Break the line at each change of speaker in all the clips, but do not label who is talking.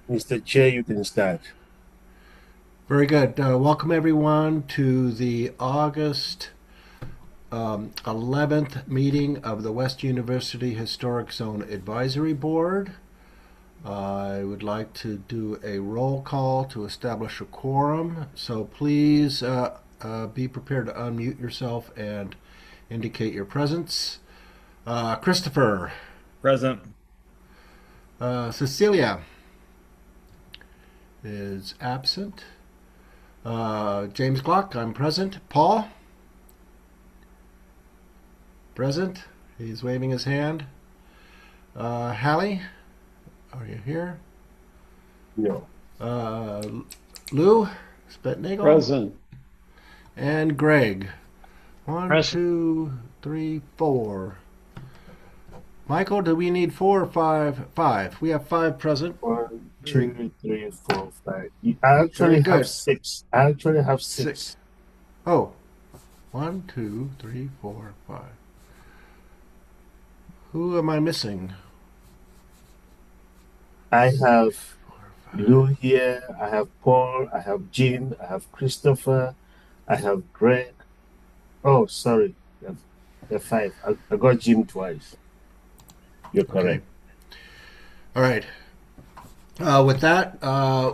Mr. Chair, you can start.
Very good. Welcome, everyone, to the August 11th meeting of the West University Historic Zone Advisory Board. I would like to do a roll call to establish a quorum, so please be prepared to unmute yourself and indicate your presence. Christopher,
Present.
Cecilia is absent. James Glock, I'm present. Paul? Present. He's waving his hand. Hallie, are you here?
No.
Uh, Lou Spetnagel
Present.
and Greg. One,
Present.
two, three, four. Michael, do we need four or five? Five. We have five present.
One,
Very,
two, three, four, five. I
very
actually have
good.
six. I actually have
Six.
six.
Oh, one, two, three, four, five. Who am I missing?
I have
Four, five.
Lou here. I have Paul. I have Jean. I have Christopher. I have Greg. Oh, sorry. You have five. I got Jim twice. You're
Okay.
correct.
All right. With that,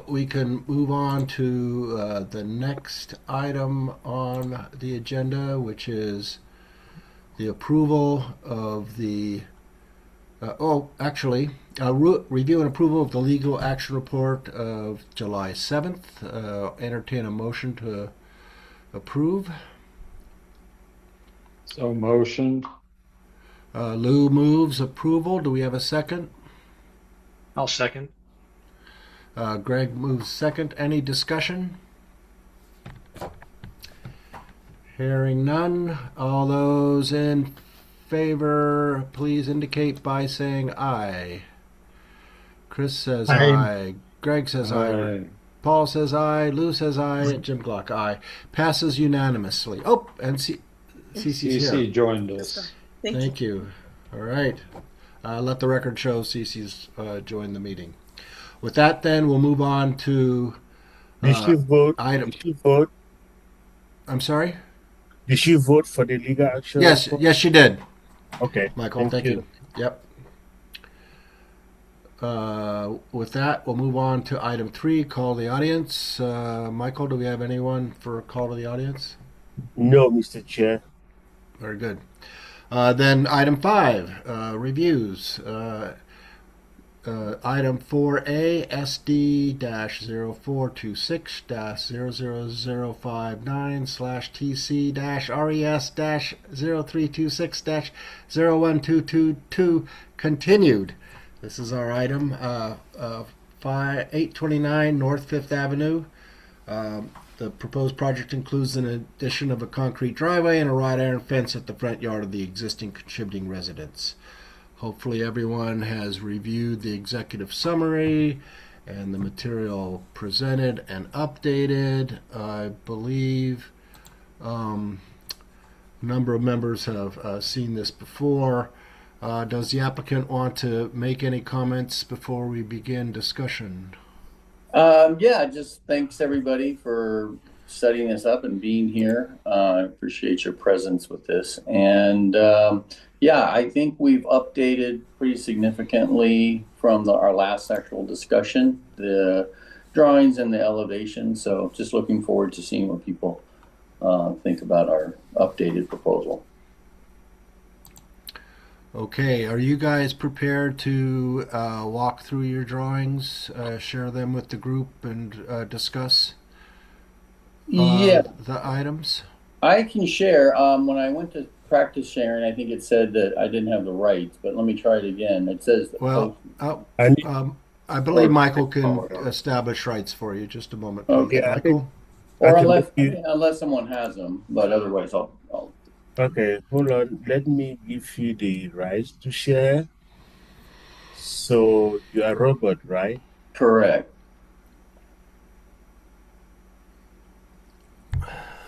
we can move on to the next item on the agenda, which is the approval of the. Review and approval of the legal action report of July 7th. Entertain a motion to approve.
So motioned.
Lou moves approval. Do we have a second?
I'll second.
Greg moves second. Any discussion? Hearing none. All those in favor, please indicate by saying aye. Chris says
I
aye. Greg says aye.
Aye.
Paul says aye. Lou says aye. Jim Glock aye. Passes unanimously. Oh, and Cece's here.
CC joined us.
Thank you.
Thank you. All right. Let the record show Cece's joined the meeting. With that, then, we'll move on to
did she vote?
item.
Did she vote?
I'm sorry?
Did she vote for the legal action
Yes,
report?
yes, she did,
Okay.
Michael. Thank you. Yep. With that, we'll move on to item 3, call the audience. Michael, do we have anyone for a call to the audience?
No, Mr. Chair.
Very good. Then item 5, reviews. Item 4A, SD-0426-00059/TC-RES-0326-01222 continued. This is our item 829 North Fifth Avenue. The proposed project includes an addition of a concrete driveway and a wrought iron fence at the front yard of the existing contributing residence. Hopefully, everyone has reviewed the executive summary and the material presented and updated. I believe a number of members have seen this before. Does the applicant want to make any comments before we begin discussion?
Yeah, just thanks everybody for setting this up and being here. I appreciate your presence with this. And yeah, I think we've updated pretty significantly from our last actual discussion, the drawings and the elevation. So just looking forward to seeing what people think about our updated proposal.
Okay, are you guys prepared to walk through your drawings, share them with the group, and discuss
Yeah,
the items?
I can share. When I went to practice sharing, I think it said that I didn't have the rights, but let me try it again. It says that
Well,
I need,
I believe
or,
Michael can establish rights for you. Just a moment, please.
okay,
yeah, I think
Michael?
I
or
can
unless
give you.
unless someone has them, but otherwise I'll.
Okay, hold on. Let me give you the rights to share. So you are Robert, right?
Correct.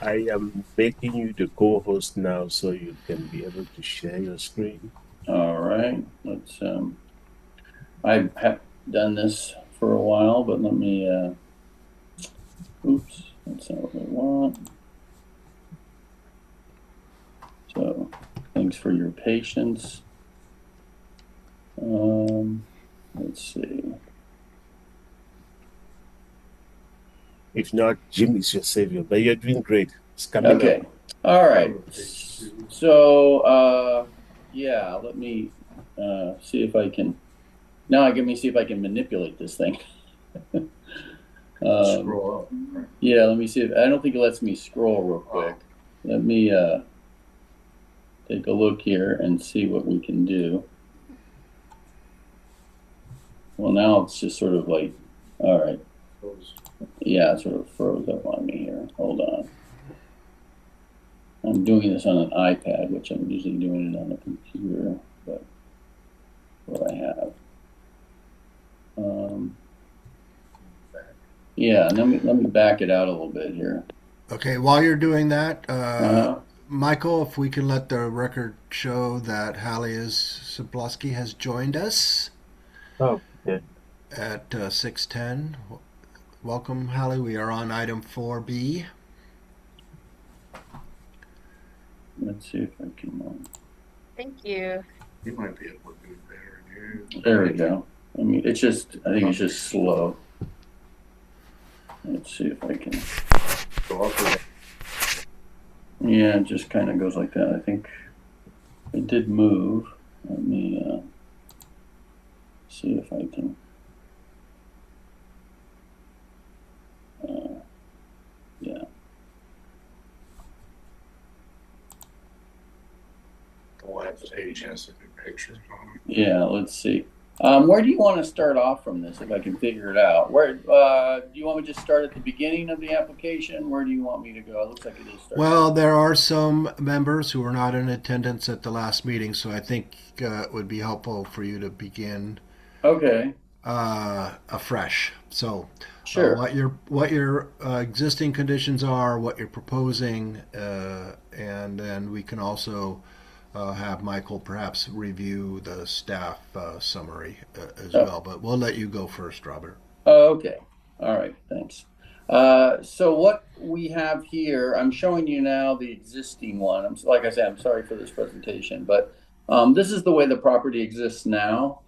I am making you the co-host now, so you can be able to share your screen.
All right. Let's. I have done this for a while, but let me, oops, that's not what I want. So, thanks for your patience. Let's see.
If not, Jim is your savior, but you're doing great. It's coming
Okay.
up.
All right. So, yeah, let me see if I can. Now, let me see if I can manipulate this thing.
Scroll up.
Yeah, let me see if I don't think it lets me scroll real quick. Let me take a look here and see what we can do. Well, now it's just sort of like, all right. Yeah, it sort of froze up on me here. Hold on. I'm doing this on an iPad, which I'm usually doing it on a computer, but what I have. Yeah, let me back it out a little bit here.
Okay, while you're doing that,
Uh-huh.
Michael, if we can let the record show that Halias Sobolewski has joined us
Oh, yeah.
at 6:10. Welcome, Hallie. We are on item 4B.
Let's see if I can.
Thank you.
You might be able to do it better.
There we go. I mean, it's just, I think it's just slow. Let's see if I can. Yeah, it just kind of goes like that. I think it did move. Let me see if I can. Yeah.
The last page has some good pictures on it.
Yeah, let's see. Where do you want to start off from this, if I can figure it out? Where do you want me to just start at the beginning of the application? Where do you want me to go? It looks like it is starting.
Well, there are some members who were not in attendance at the last meeting, so I think it would be helpful for you to begin
Okay,
afresh. So,
sure.
what your existing conditions are, what you're proposing, and then we can also have Michael perhaps review the staff summary as well. But we'll let you go first, Robert.
Okay. All right. Thanks. So what we have here, I'm showing you now the existing one. Like I said, I'm sorry for this presentation, but this is the way the property exists now.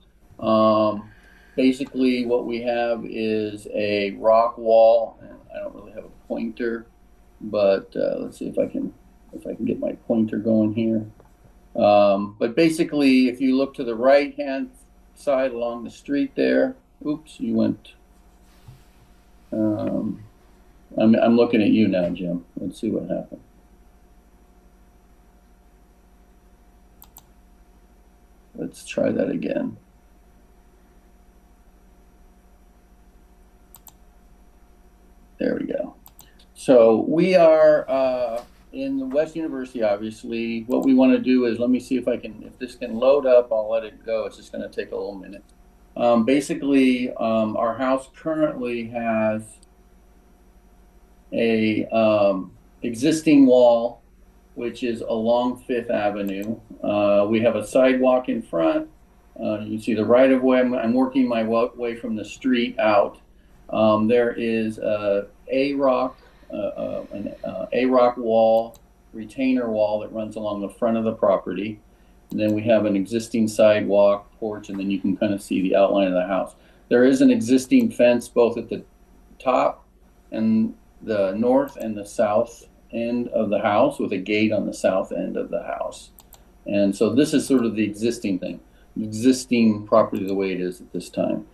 Basically, what we have is a rock wall. And I don't really have a pointer, but let's see if I can get my pointer going here. But basically, if you look to the right-hand side along the street there, oops, you went. I'm looking at you now, Jim. Let's see what happened. Let's try that again. There we go. So we are in the West University, obviously. What we want to do is, let me see if this can load up, I'll let it go. It's just going to take a little minute. Basically, our house currently has a existing wall, which is along Fifth Avenue. We have a sidewalk in front. You can see the right of way. I'm working my way from the street out. There is an A-rock wall, retainer wall that runs along the front of the property. And then we have an existing sidewalk, porch, and then you can kind of see the outline of the house. There is an existing fence both at the top and the north and the south end of the house, with a gate on the south end of the house. And so this is sort of the existing thing, existing property the way it is at this time.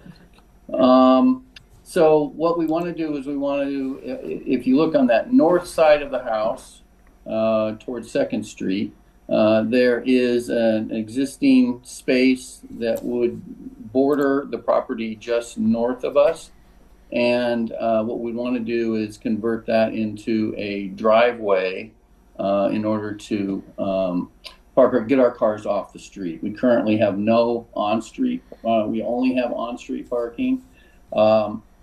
So what we want to do is if you look on that north side of the house towards 2nd Street, there is an existing space that would border the property just north of us. And what we want to do is convert that into a driveway in order to get our cars off the street. We currently have no on-street. We only have on-street parking.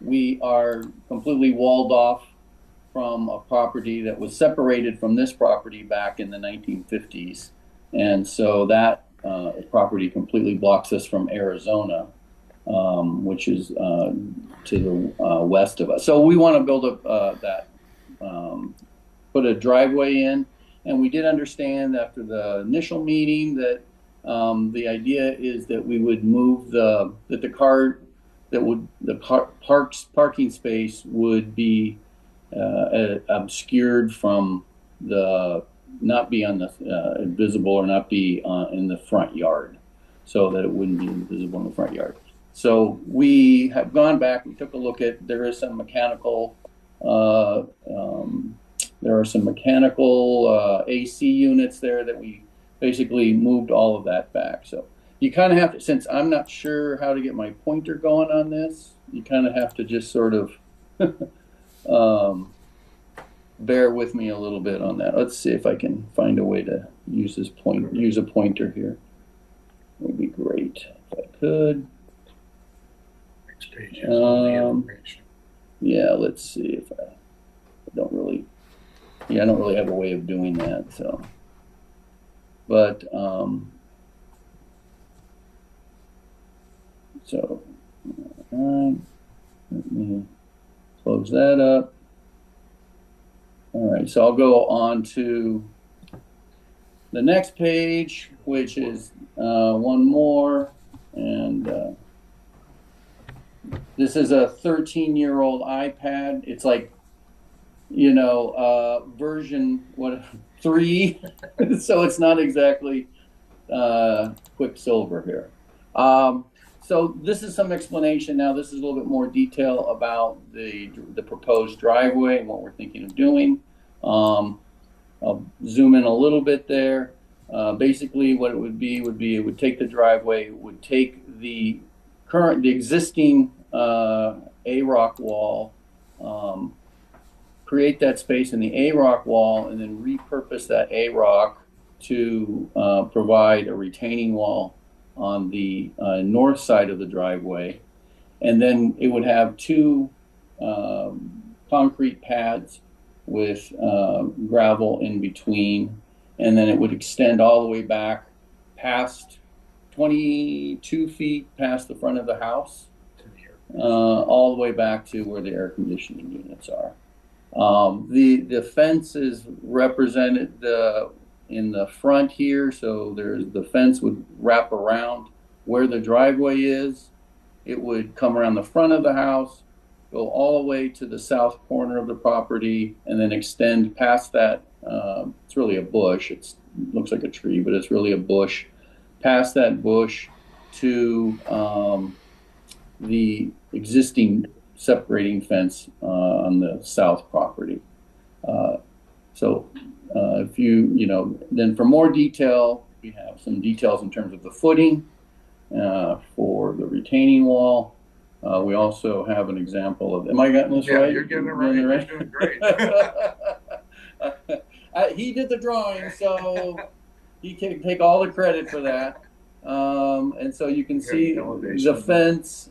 We are completely walled off from a property that was separated from this property back in the 1950s. And so that property completely blocks us from Arizona. which is to the west of us. So we want to build put a driveway in, and we did understand after the initial meeting that the idea is that we would move parking space would be obscured from not be on the visible or not be in the front yard, so that it wouldn't be visible in the front yard. So we have gone back. We took a look at. There are some mechanical AC units there that we basically moved all of that back. So you kind of have to, since I'm not sure how to get my pointer going on this, you kind of have to just sort of bear with me a little bit on that. Let's see if I can find a way to use a pointer here. Would be great if I could.
Next page has all the information.
Yeah, let's see if I don't really have a way of doing that. So, but so let me close that up. All right, so I'll go on to the next page, which is one more, and this is a 13-year-old iPad. It's like, version 3, so it's not exactly Quicksilver here. So this is some explanation. Now this is a little bit more detail about the proposed driveway and what we're thinking of doing. I'll zoom in a little bit there. Basically, what it would be it would take the driveway, it would take the existing A-rock wall, create that space in the A-rock wall, and then repurpose that A-rock to provide a retaining wall on the north side of the driveway. And then it would have 2 concrete pads with gravel in between. And then it would extend all the way back past 22 feet past the front of the house, all the way back to where the air conditioning units are. The fence is represented in the front here, so the fence would wrap around where the driveway is. It would come around the front of the house, go all the way to the south corner of the property, and then extend past that. It's really a bush. It looks like a tree, but it's really a bush. Past that bush to the existing separating fence on the south property. If then for more detail, we have some details in terms of the footing for the retaining wall. We also have an example of, am I getting this right?
Yeah, you're getting it right. You're doing great.
He did the drawing, so he can take all the credit for that. And so you can see the fence.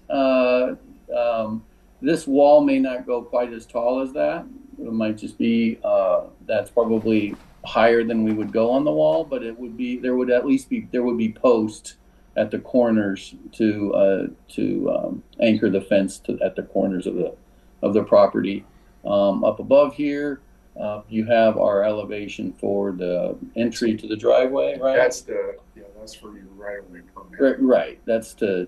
This wall may not go quite as tall as that. It might just be that's probably higher than we would go on the wall, but there would be posts at the corners to anchor the fence at the corners of the property. Up above here, you have our elevation for the entry to the driveway, right?
That's for your right-of-way permit.
Right. That's
the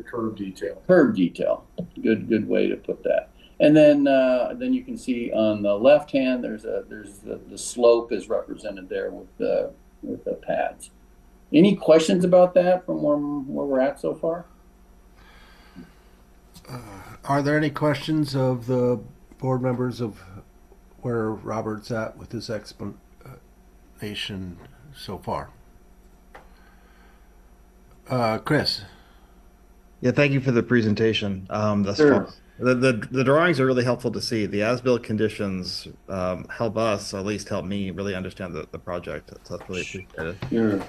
curb detail.
Curb detail. Good way to put that. And then you can see on the left hand, there's the slope is represented there with the pads. Any questions about that from where we're at so far?
Are there any questions of the board members of where Robert's at with his explanation so far? Chris?
Yeah, thank you for the presentation.
Sure.
The drawings are really helpful to see. The as-built conditions help us, or at least help me, really understand the project. So that's really appreciated.
Sure.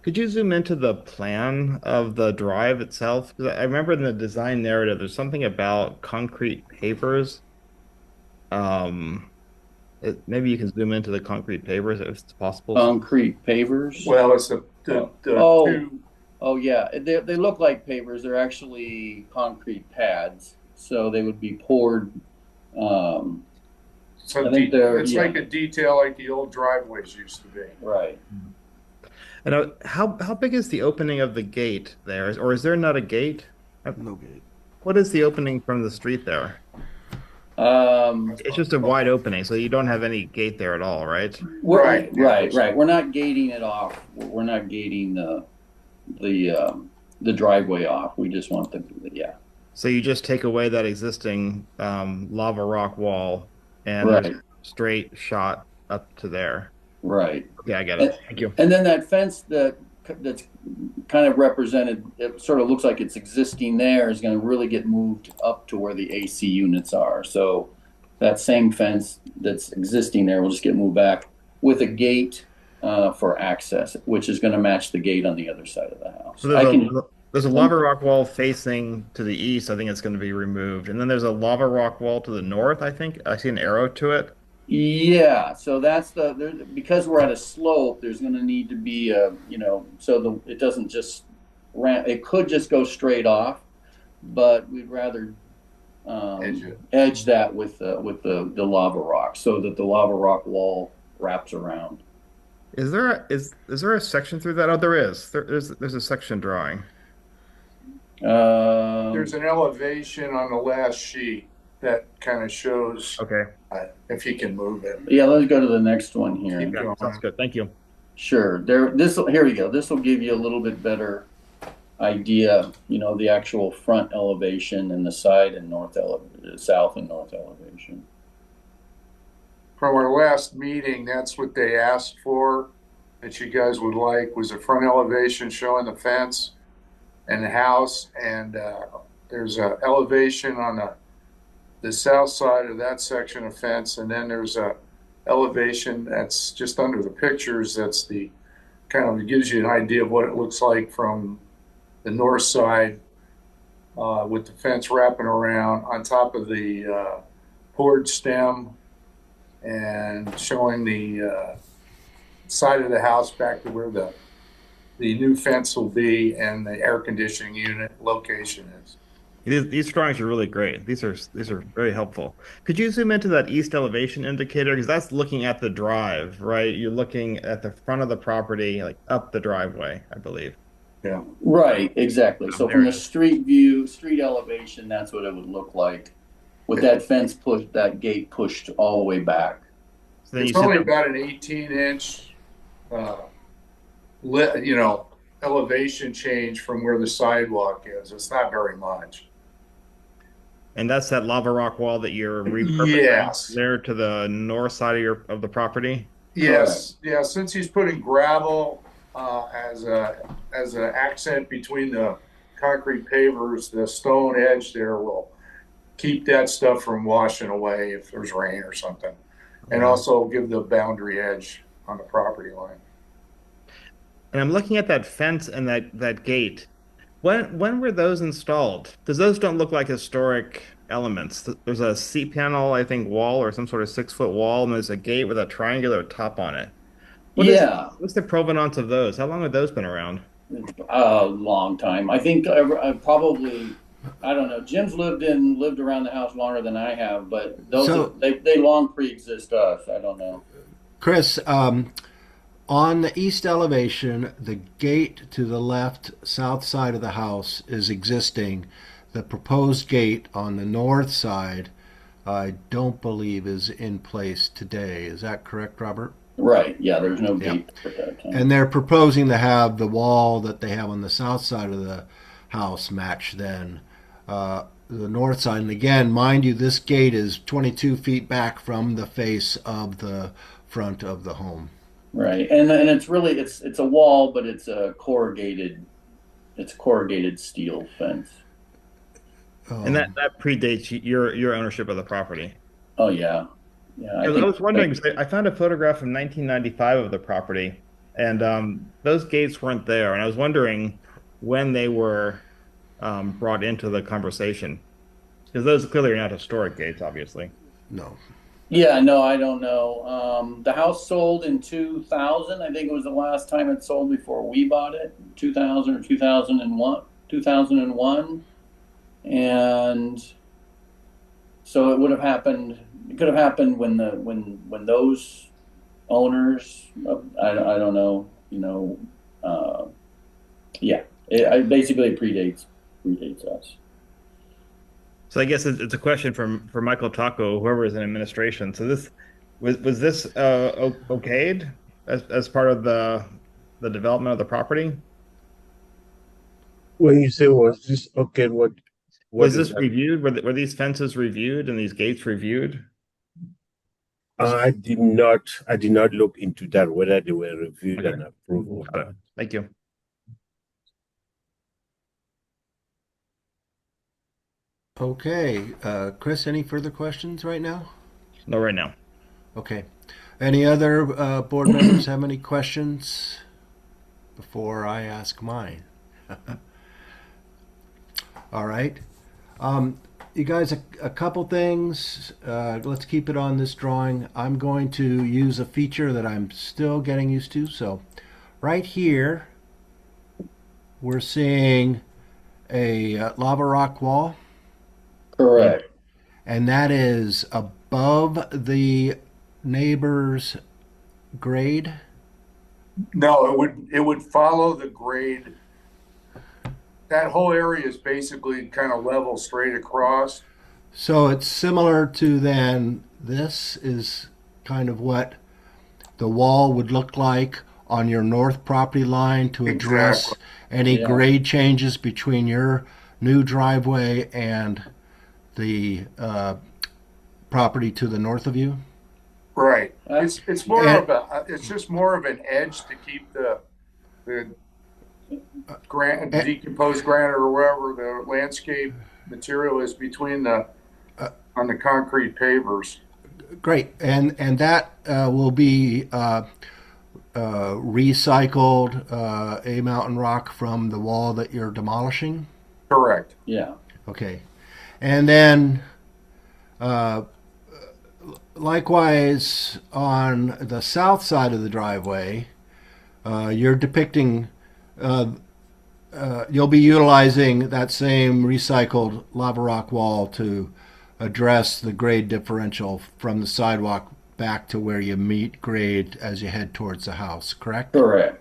Could you zoom into the plan of the drive itself? Because I remember in the design narrative, there's something about concrete pavers. Maybe you can zoom into the concrete pavers if it's possible.
Concrete pavers?
Well, it's
Oh yeah, they look like pavers. They're actually concrete pads, so they would be poured. Um,
So
I think they're
it's
yeah,
like a detail like the old driveways used to be.
right.
And how big is the opening of the gate there? Or is there not a gate?
No gate.
What is the opening from the street there?
Um,
It's just a wide opening, so you don't have any gate there at all, right?
right,
Right.
right, right. We're not gating it off. We're not gating the driveway off. We just want the yeah.
So you just take away that existing lava rock wall, and there's
Right,
a straight shot up to there.
right.
Okay, I get
And,
it. Thank you.
and then that fence that's kind of represented, it sort of looks like it's existing there, is going to really get moved up to where the AC units are. So that same fence that's existing there will just get moved back with a gate for access, which is going to match the gate on the other side of the house.
So
I can,
there's a lava rock wall facing to the east. I think it's going to be removed, and then there's a lava rock wall to the north. I think I see an arrow to it.
yeah. So that's because we're at a slope. There's going to need to be so it doesn't just it could just go straight off, but we'd rather
Edge it.
edge that with the lava rock so that the lava rock wall wraps around.
Is there a section through that? Oh, there is. There's a section drawing.
There's an elevation on the last sheet that kind of shows
Okay.
if you can move it.
Yeah, let's go to the next one here.
Keep
Yeah,
going.
sounds good. Thank you.
Sure. Here we go. This will give you a little bit better idea, the actual front elevation and the side and south and north elevation.
From our last meeting, that's what they asked for, that you guys would like, was a front elevation showing the fence and the house. And there's a elevation on the south side of that section of fence. And then there's a elevation that's just under the pictures. That's the kind of, it gives you an idea of what it looks like from the north side with the fence wrapping around on top of the poured stem and showing the side of the house back to where the new fence will be and the air conditioning unit location is.
These drawings are really great. These are very helpful. Could you zoom into that east elevation indicator? Because that's looking at the drive, right? You're looking at the front of the property, like up the driveway, I believe.
Yeah.
Right, exactly. So
There
from
it
the
is.
street view, street elevation, that's what it would look like with that fence pushed, that gate pushed all the way back.
So then
It's
you
only
see
about an 18-inch, elevation change from where the sidewalk is. It's not very much.
and that's that lava rock wall that you're repurposing
Yes.
there to the north side of the property.
Yes, yeah. Since he's putting gravel as an accent between the concrete pavers, the stone edge there will keep that stuff from washing away if there's rain or something, and also give the boundary edge on the property line.
And I'm looking at that fence and that gate. When were those installed? Because those don't look like historic elements. There's a seat panel, I think, wall or some sort of 6-foot wall, and there's a gate with a triangular top on it. What's the provenance of those? How long have those been around?
A long time. I think probably, I don't know. Jim's lived around the house longer than I have, but they long pre-exist us. I don't know.
Chris, on the east elevation, the gate to the left south side of the house is existing. The proposed gate on the north side, I don't believe is in place today. Is that correct, Robert?
Right. Yeah. There's no gate at that time.
And they're proposing to have the wall that they have on the south side of the house match then the north side. And again, mind you, this gate is 22 feet back from the face of the front of the home.
Right. And it's really it's a wall, but it's a corrugated steel fence.
And that predates your ownership of the property.
Oh yeah. Yeah.
I was wondering, 'cause I found a photograph from 1995 of the property, and those gates weren't there. And I was wondering when they were brought into the conversation, because those clearly are not historic gates, obviously.
No.
Yeah, no, I don't know. The house sold in 2000. I think it was the last time it sold before we bought it, 2000 or 2001, 2001. And so it would have happened, it could have happened when when those owners, I don't know, yeah, basically it predates us.
So I guess it's a question for Michael Taco, whoever is in administration. So this was this okayed as part of the development of the property?
When you say was this okay, what
Was
is
this
that?
reviewed? Were these fences reviewed and these gates reviewed?
I did not look into that, whether they were reviewed
Okay.
and approved or
Got it.
not.
Thank you.
Okay, Chris, any further questions right now?
No, right now.
Okay. Any other board members have any questions before I ask mine? All right. You guys, a couple things. Let's keep it on this drawing. I'm going to use a feature that I'm still getting used to. So right here, we're seeing a lava rock wall,
Correct.
and that is above the neighbor's grade.
No, it would follow the grade. That whole area is basically kind of level straight across.
So it's similar to then this is kind of what the wall would look like on your north property line to address
Exactly.
any
Yeah.
grade changes between your new driveway and the property to the north of you.
Right. It's more
And-
of a it's just more of an edge to keep the decomposed granite or wherever the landscape material is between the on the concrete pavers.
Great, and that will be recycled a mountain rock from the wall that you're demolishing.
Correct.
Yeah.
Okay, and then likewise on the south side of the driveway, you're depicting. You'll be utilizing that same recycled lava rock wall to address the grade differential from the sidewalk back to where you meet grade as you head towards the house, correct?
Correct.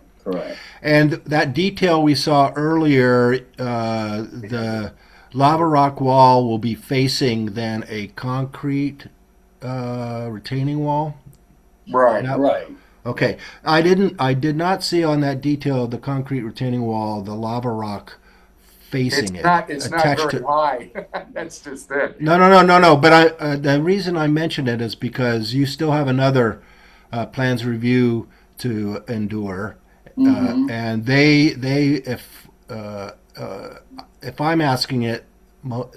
And that detail we saw earlier, the lava rock wall will be facing then a concrete retaining wall.
Right.
Yep.
Right.
Okay, I did not see on that detail of the concrete retaining wall the lava rock facing
It's not
attached
very high. That's just it.
No. But the reason I mentioned it is because you still have another plans review to endure, and if I'm asking it,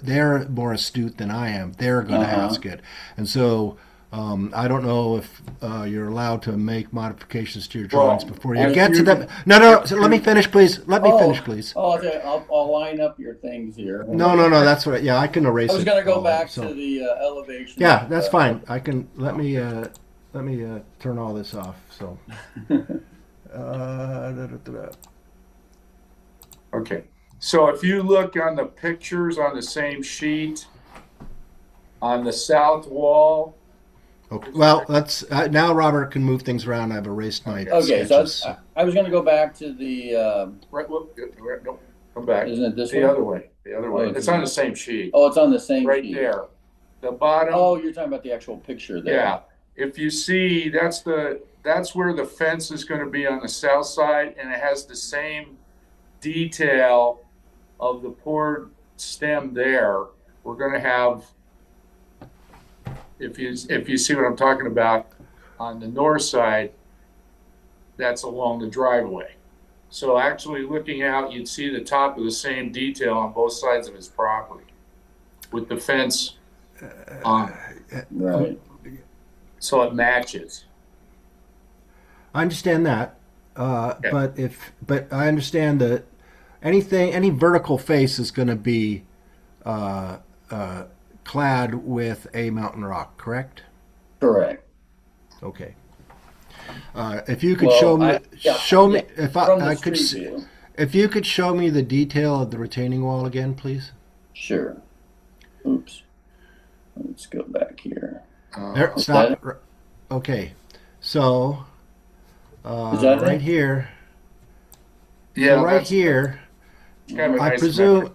they're more astute than I am. They're going to ask it, and so. I don't know if you're allowed to make modifications to your drawings before you get to them. No. So let me finish, please. Let me finish, please.
Oh, okay. I'll line up your things here.
No. That's what. Yeah, I can erase it.
I was going to go
all,
back
so.
to the elevation.
Yeah, that's fine. I can let me turn all this off. So.
Okay. So if you look on the pictures on the same sheet, on the south wall.
Okay. Well, let's now. Robert can move things around. I've erased my.
Okay, so
sketches.
I was going to go back to the.
Right, look, no, come back.
Isn't it this
The
one?
other way. The other way.
Oh,
It's on the same sheet.
Oh, it's on the same
Right
sheet.
there. The bottom.
Oh, you're talking about the actual picture there.
Yeah. If you see, that's where the fence is going to be on the south side, and it has the same detail of the poured stem there. We're going to have, if you see what I'm talking about, on the north side, that's along the driveway. So actually looking out, you'd see the top of the same detail on both sides of his property with the fence on.
Right.
So it matches.
I understand that,
Okay.
but I understand that any vertical face is going to be clad with a mountain rock, correct?
Correct.
Okay. If you could
Well,
show me, if
From the
I could,
street view.
if you could show me the detail of the retaining wall again, please.
Sure. Oops. Let's go back here.
There,
Is
stop.
that
Okay. So,
Is that
right
it?
here,
Yeah,
right
that's
here,
kind of a
I
nice
presume.
metric.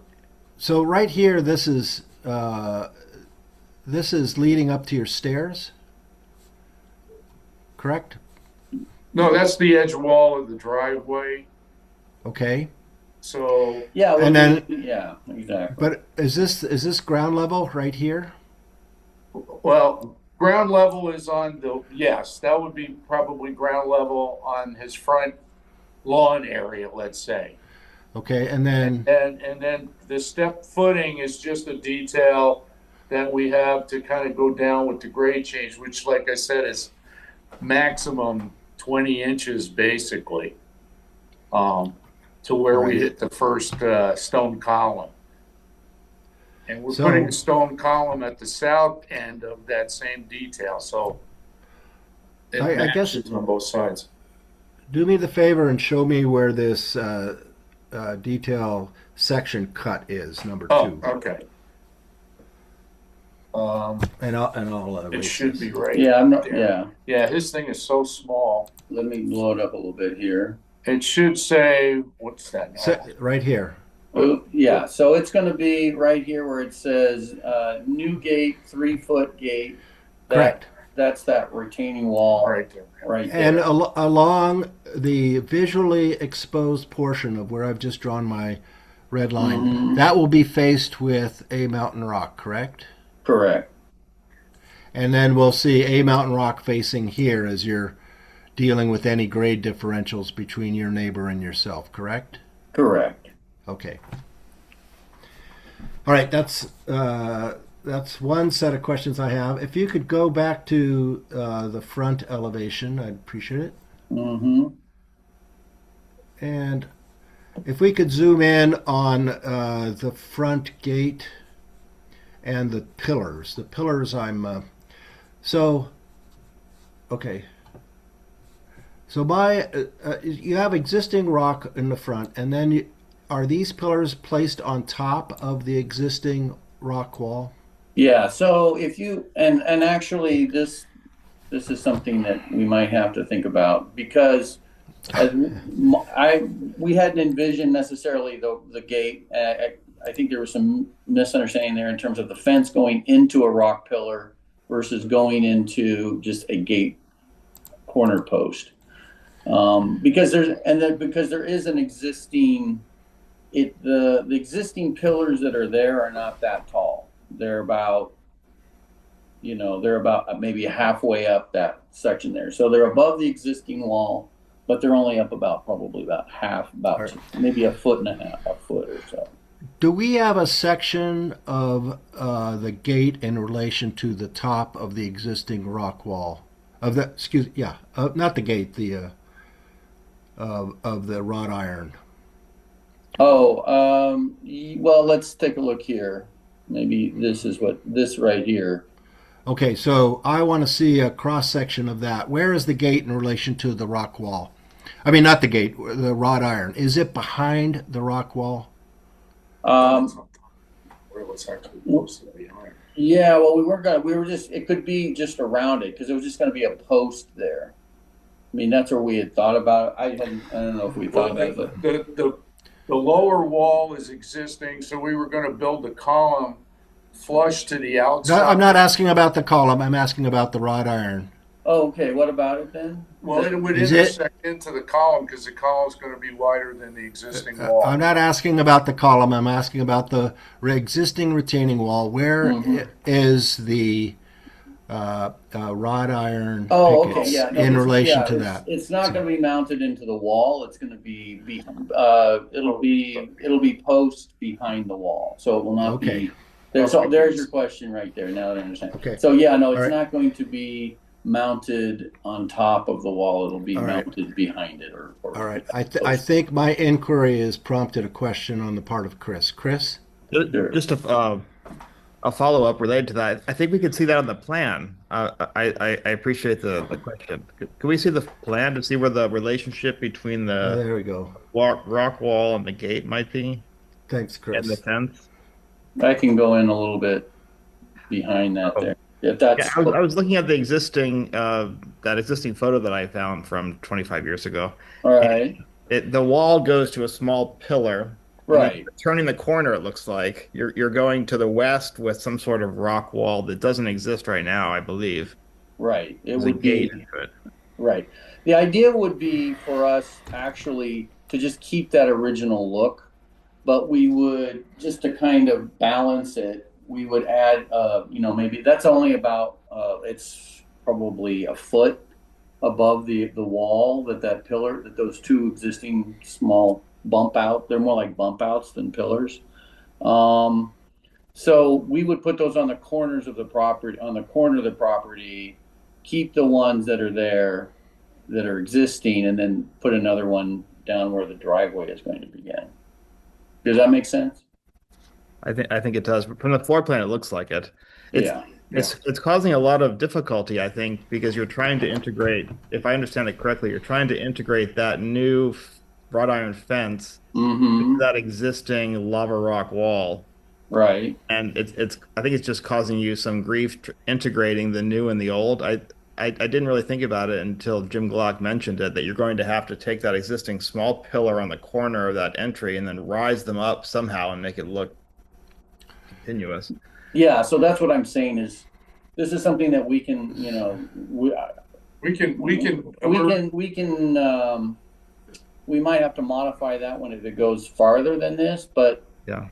So right here, this is leading up to your stairs, correct?
No, that's the edge wall of the driveway.
Okay.
So
Yeah.
And then-
yeah, exactly.
But is this ground level right here?
well, ground level is on the, yes, that would be probably ground level on his front lawn area, let's say.
Okay, and then
And then the step footing is just a detail that we have to kind of go down with the grade change, which, like I said, is maximum 20 inches basically, to where we
Right.
hit the first stone column. And we're
So-
putting a stone column at the south end of that same detail, so it
I guess-
matches on both sides.
do me the favor and show me where this detail section cut is, number
Oh,
2,
okay.
and I'll
It
erase
should
this.
be right.
Yeah, I'm not.
there.
Yeah.
Yeah, his thing is so small.
Let me blow it up a little bit here.
It should say, what's that now?
Right here.
Oh, yeah. So it's going to be right here where it says new gate, 3-foot gate.
Correct.
That's that retaining wall
Right there.
right there.
And along the visually exposed portion of where I've just drawn my red line,
Mhm.
that will be faced with a mountain rock, correct?
Correct.
And then we'll see a mountain rock facing here as you're dealing with any grade differentials between your neighbor and yourself, correct?
Correct.
Okay. All right, that's one set of questions I have. If you could go back to the front elevation, I'd appreciate it.
Mm-hmm.
And if we could zoom in on the front gate and the pillars. The pillars okay. So you have existing rock in the front, and then are these pillars placed on top of the existing rock wall?
Yeah. So if you and actually this is something that we might have to think about because as we hadn't envisioned necessarily the gate. I think there was some misunderstanding there in terms of the fence going into a rock pillar versus going into just a gate corner post. Because there is an existing the existing pillars that are there are not that tall. They're about maybe halfway up that section there. So they're above the existing wall, but they're only up probably about half, maybe a foot and a half, a foot or so.
Do we have a section of the gate in relation to the top of the existing rock wall? Not the gate, of the wrought iron.
Well, let's take a look here. Maybe this right here.
Okay, so I want to see a cross section of that. Where is the gate in relation to the rock wall? I mean, not the gate, the wrought iron. Is it behind the rock wall?
Where it was actually posted behind.
Yeah, well, it could be just around it because it was just going to be a post there. I mean, that's where we had thought about it. I don't know if we thought about it, but
The lower wall is existing, so we were going to build the column flush to the outside.
No, I'm not asking about the column. I'm asking about the wrought iron.
oh, okay. What about it then?
Well, it would
Is it-
intersect into the column because the column's going to be wider than the existing wall.
I'm not asking about the column. I'm asking about the existing retaining wall. Where is the wrought iron
Oh,
pickets
okay. Yeah. No,
in relation
yeah,
to
it's-
that?
It's not going to be mounted into the wall. It's going to be it'll be post behind the wall. So it will not
Okay.
be. There's your question right there. Now that I understand.
Okay.
So yeah, no, it's
All right.
not going to be mounted on top of the wall. It'll be
All right.
mounted behind it or
All right. I think my inquiry has prompted a question on the part of Chris. Chris?
Just a a follow-up related to that. I think we could see that on the plan. I appreciate the question. Could we see the plan to see where the relationship between the
There we go.
rock wall and the gate might be
Thanks,
and the
Chris.
fence?
I can go in a little bit behind that
Oh,
there. If
yeah,
that's
I was looking at the existing that existing photo that I found from 25 years ago.
all right,
The wall goes to a small pillar, and then
right,
turning the corner, it looks like you're going to the west with some sort of rock wall that doesn't exist right now, I believe.
right. It
There's a
would
gate
be
into it.
right. The idea would be for us actually to just keep that original look, but we would just to kind of balance it. We would add, maybe that's only about it's probably a foot above the wall that pillar that those two existing small bump out. They're more like bump outs than pillars. Um, so we would put those on the corners of the property, on the corner of the property, keep the ones that are there that are existing, and then put another one down where the driveway is going to begin. Does that make sense?
I think it does. From the floor plan, it looks like it. It's
Yeah.
it's causing a lot of difficulty, I think, because you're trying to integrate, if I understand it correctly, you're trying to integrate that new wrought iron fence with
Mm-hmm.
that existing lava rock wall.
Right.
And it's I think it's just causing you some grief integrating the new and the old. I didn't really think about it until Jim Glock mentioned it, that you're going to have to take that existing small pillar on the corner of that entry and then rise them up somehow and make it look continuous.
Yeah. So that's what I'm saying is this is something that we can, we might have to modify that one if it goes farther than this, but
Yeah.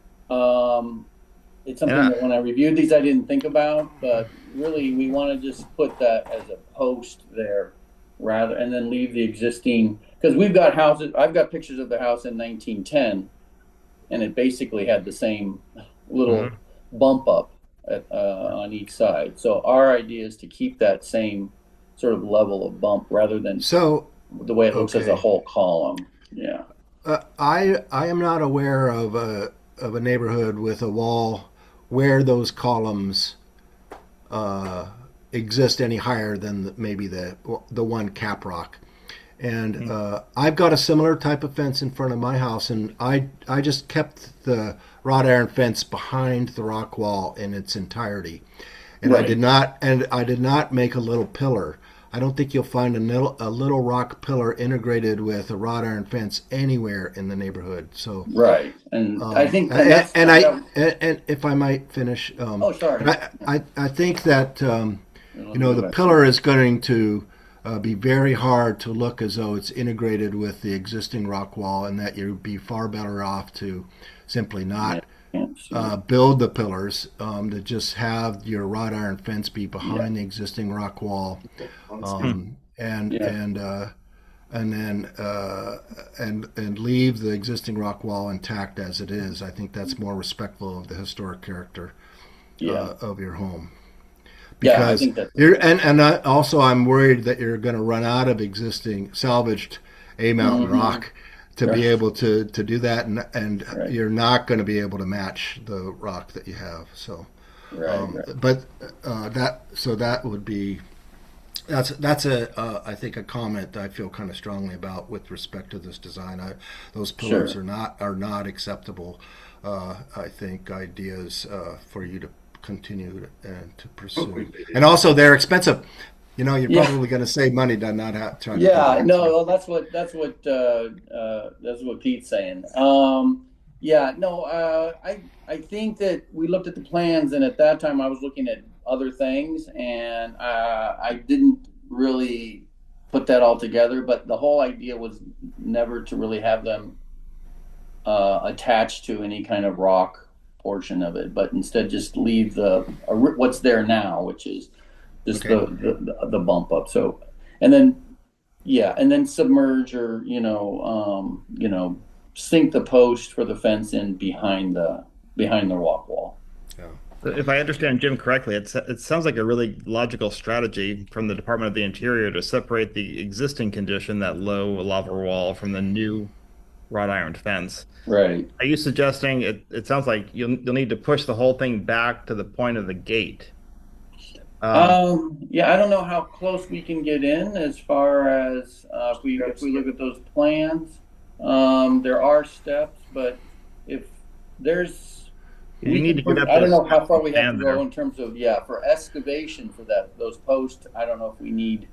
it's something
And
that when I reviewed these, I didn't think about, but really we want to just put that as a post there rather, and then leave the existing, because we've got houses, I've got pictures of the house in 1910 and it basically had the same little bump up on each side. So our idea is to keep that same sort of level of bump rather than
So
the way it looks as a
okay.
whole column. Yeah.
I am not aware of a neighborhood with a wall where those columns exist any higher than maybe the one cap rock. And I've got a similar type of fence in front of my house, and I just kept the wrought iron fence behind the rock wall in its entirety, and
Right.
I did not make a little pillar. I don't think you'll find a little rock pillar integrated with a wrought iron fence anywhere in the neighborhood. So
Right. And I think
and,
that's
and if I might finish,
oh, sorry.
I think that the
Go
pillar is going to be very hard to look as though it's integrated with the existing rock wall, and that you'd be far better off to simply not build the pillars, to just have your wrought iron fence be behind the existing rock wall, and
Yeah.
and then and leave the existing rock wall intact as it is. I think that's more respectful of the historic character
Yeah.
of your home.
Yeah, I
Because
think that's
also I'm worried that you're going to run out of existing salvaged A mountain rock to be able to do that, and
Right.
you're not going to be able to match the rock that you have. So,
right.
but that would be that's I think a comment I feel kind of strongly about with respect to this design. Those pillars
Sure.
are not acceptable. I think ideas for you to continue to pursue, and also they're expensive. You're
Yeah.
probably going to save money by not trying to.
Yeah,
do
no,
that.
well, that's what Pete's saying. Yeah, no, I think that we looked at the plans, and at that time I was looking at other things, and I didn't really put that all together. But the whole idea was never to really have them attached to any kind of rock portion of it, but instead just leave what's there now, which is just
Okay.
the bump up. So, and then submerge or sink the post for the fence in behind the rock wall.
If I understand Jim correctly, it sounds like a really logical strategy from the Department of the Interior to separate the existing condition, that low lava wall, from the new wrought iron fence.
Right.
Are you suggesting it sounds like you'll need to push the whole thing back to the point of the gate? Um,
Yeah, I don't know how close we can get in as far as if we look at those plans. There are steps, but if there's
you need to get up
I don't
this
know how far we have to
stand
go
there.
in terms of for excavation for those posts. I don't know if we need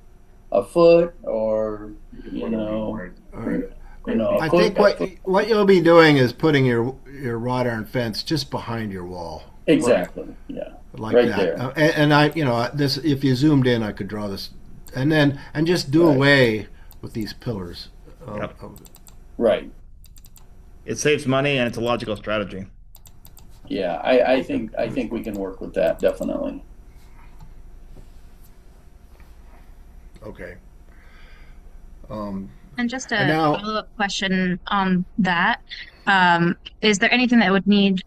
a foot or a
I
foot.
think what you'll be doing is putting your wrought iron fence just behind your wall,
Exactly. Yeah.
like
Right
that.
there.
And this, if you zoomed in, I could draw this, and just do
Right.
away with these pillars.
Yep.
Right.
It saves money and it's a logical strategy.
Yeah. I think we can work with that definitely.
Okay.
And just a
And now-
follow-up question on that. Is there anything that would need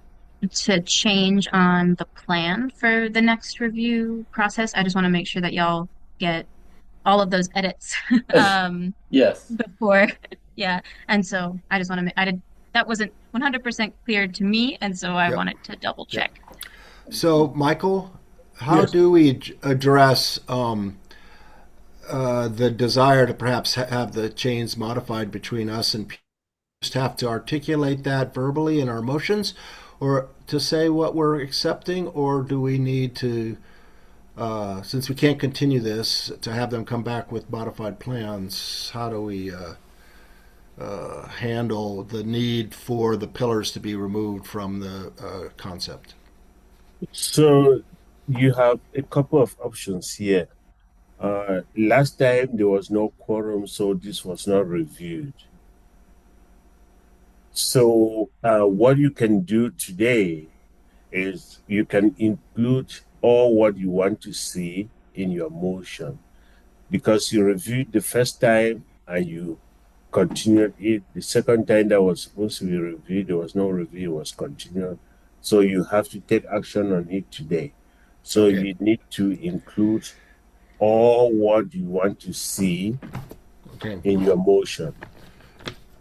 to change on the plan for the next review process? I just want to make sure that y'all get all of those edits
Yes.
before. Yeah. And so I just want to that wasn't 100% clear to me, and so I
Yep.
wanted to double check.
So, Michael, how
Yes.
do we address the desire to perhaps have the chains modified between us and just have to articulate that verbally in our motions, or to say what we're accepting, or do we need to, since we can't continue this, to have them come back with modified plans? How do we handle the need for the pillars to be removed from the concept?
So you have a couple of options here. Last time there was no quorum, so this was not reviewed. So what you can do today is you can include all what you want to see in your motion, because you reviewed the first time and you continued it. The second time that was supposed to be reviewed, there was no review, it was continued. So you have to take action on it today. So
Okay.
you need to include all what you want to see
Okay.
in your motion.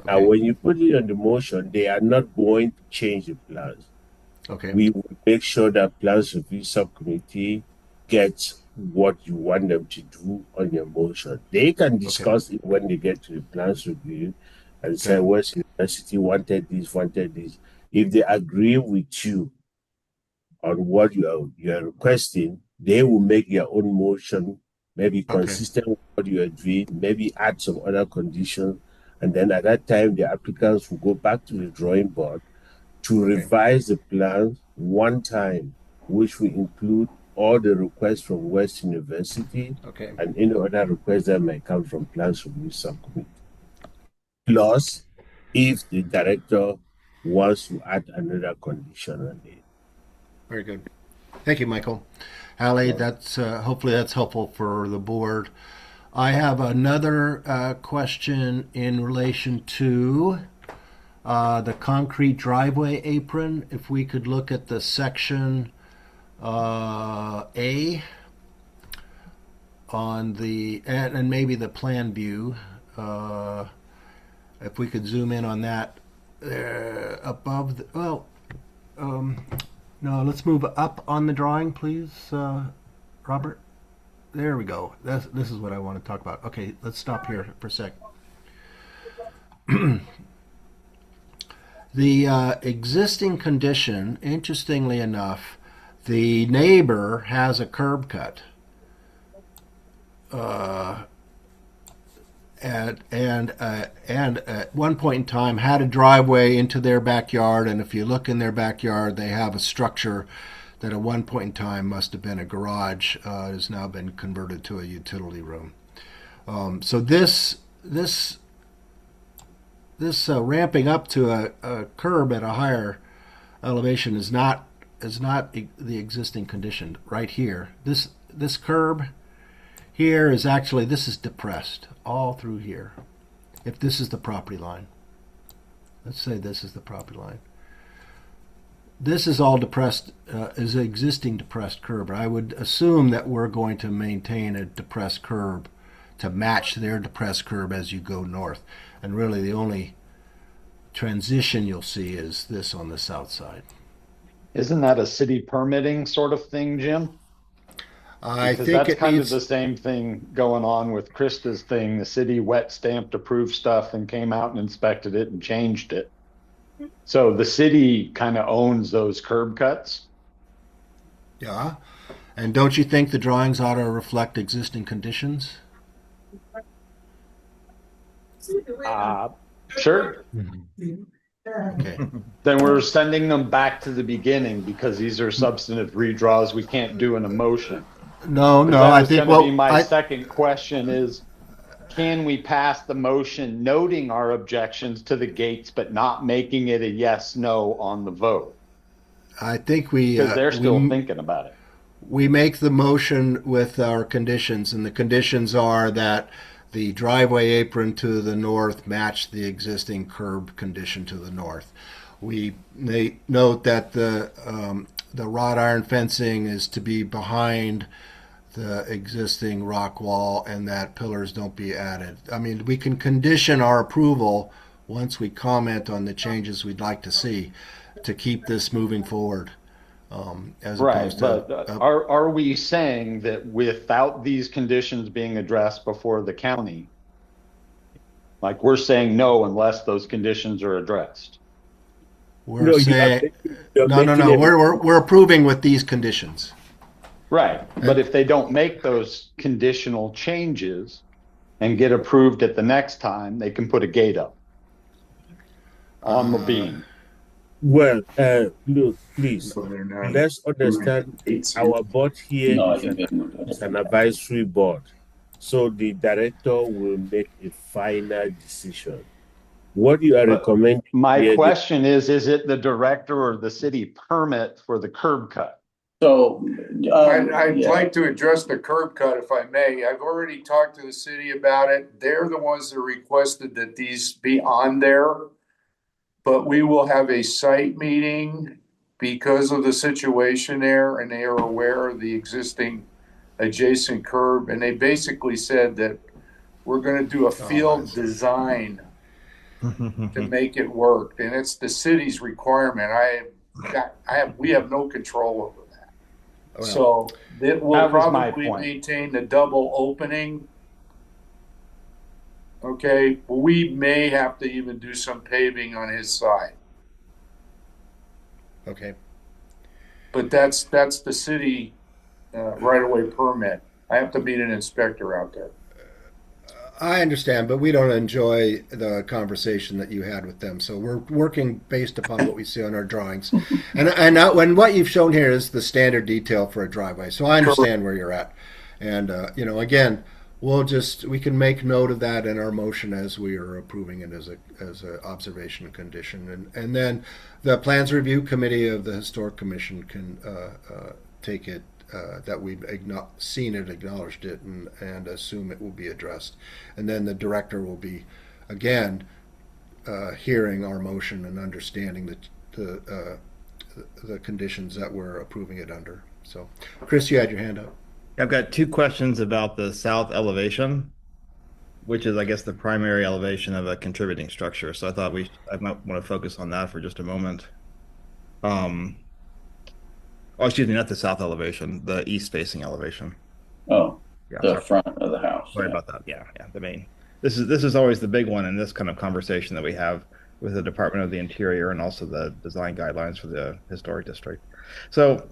Now,
Okay.
when you put it on the motion, they are not going to change the plans.
Okay.
We will make sure that plans review subcommittee gets what you want them to do on your motion. They can discuss it when they get to the plans review and say, West University wanted this. If they agree with you on what you are requesting, they will make their own motion, maybe consistent with what you are doing, maybe add some other conditions. And then at that time, the applicants will go back to the drawing board to revise the plans one time, which will include all the requests from West University
Okay.
and any other requests that might come from plans review subcommittee. Plus, if the director wants to add another condition on it.
Very good. Thank you, Michael. Hallie, that's hopefully that's helpful for the board. I have another question in relation to the concrete driveway apron. If we could look at the section A on the and maybe the plan view. If we could zoom in on that above the, no, let's move up on the drawing, please, Robert. There we go. This is what I want to talk about. Okay, let's stop here for a sec. The existing condition, interestingly enough, the neighbor has a curb cut. And at one point in time had a driveway into their backyard, and if you look in their backyard, they have a structure that at one point in time must have been a garage, has now been converted to a utility room. So this ramping up to a curb at a higher elevation is not the existing condition right here. This curb here is actually, this is depressed all through here. If this is the property line, let's say this is the property line. This is all depressed, is an existing depressed curb. I would assume that we're going to maintain a depressed curb to match their depressed curb as you go north. And really the only transition you'll see is this on the south side.
Isn't that a city permitting sort of thing, Jim?
I
Because
think
that's
it
kind
needs,
of the same thing going on with Krista's thing. The city wet stamped approved stuff and came out and inspected it and changed it. So the city kind of owns those curb cuts.
yeah. And don't you think the drawings ought to reflect existing conditions?
Sure.
Okay.
Then we're sending them back to the beginning because these are substantive redraws we can't do in a motion.
No, no,
That
I
was
think,
going to be
well,
my second question is, can we pass the motion noting our objections to the gates, but not making it a yes, no on the vote?
I think we,
Because they're still thinking about it.
we make the motion with our conditions, and the conditions are that the driveway apron to the north match the existing curb condition to the north. We note that the wrought iron fencing is to be behind the existing rock wall and that pillars don't be added. I mean, we can condition our approval once we comment on the changes we'd like to see to keep this moving forward. As
Right,
opposed to
but are we saying that without these conditions being addressed before the county, like we're saying no unless those conditions are addressed?
we're
No,
saying
you're
no,
making it-
we're approving with these conditions.
Right, but if they don't make those conditional changes and get approved at the next time, they can put a gate up on the beam.
Well, look, please,
So they're not
let's understand our board here
No, I
is
think
is an advisory board. So the director will make a final decision. What you are
But
recommending
My
here,
question is it the director or the city permit for the curb cut?
So,
I'd
yeah.
like to address the curb cut if I may. I've already talked to the city about it. They're the ones that requested that these be on there. But we will have a site meeting because of the situation there, and they are aware of the existing adjacent curb. And they basically said that we're gonna do a field design to make it work. And it's the city's requirement. We have no control over that.
Well,
So it will
That was my
probably
point.
maintain the double opening. Okay, but we may have to even do some paving on his side.
okay.
But that's the city right-of-way permit. I have to meet an inspector out there.
I understand, but we don't enjoy the conversation that you had with them. So we're working based upon what we see on our drawings, when what you've shown here is the standard detail for a driveway. So I understand where you're at, and again, we can make note of that in our motion as we are approving it as a observation and condition, and then the plans review committee of the historic commission can take it. That we've seen it, acknowledged it, and assume it will be addressed. And then the director will be, again, hearing our motion and understanding the conditions that we're approving it under. So, Chris, you had your hand up.
I've got two questions about the south elevation, which is, I guess, the primary elevation of a contributing structure. So I might want to focus on that for just a moment. Oh, excuse me, not the south elevation, the east facing elevation.
Oh,
Yeah,
the
sorry,
front of the house.
sorry about that. Yeah, the main. This is always the big one in this kind of conversation that we have with the Department of the Interior and also the design guidelines for the historic district. So,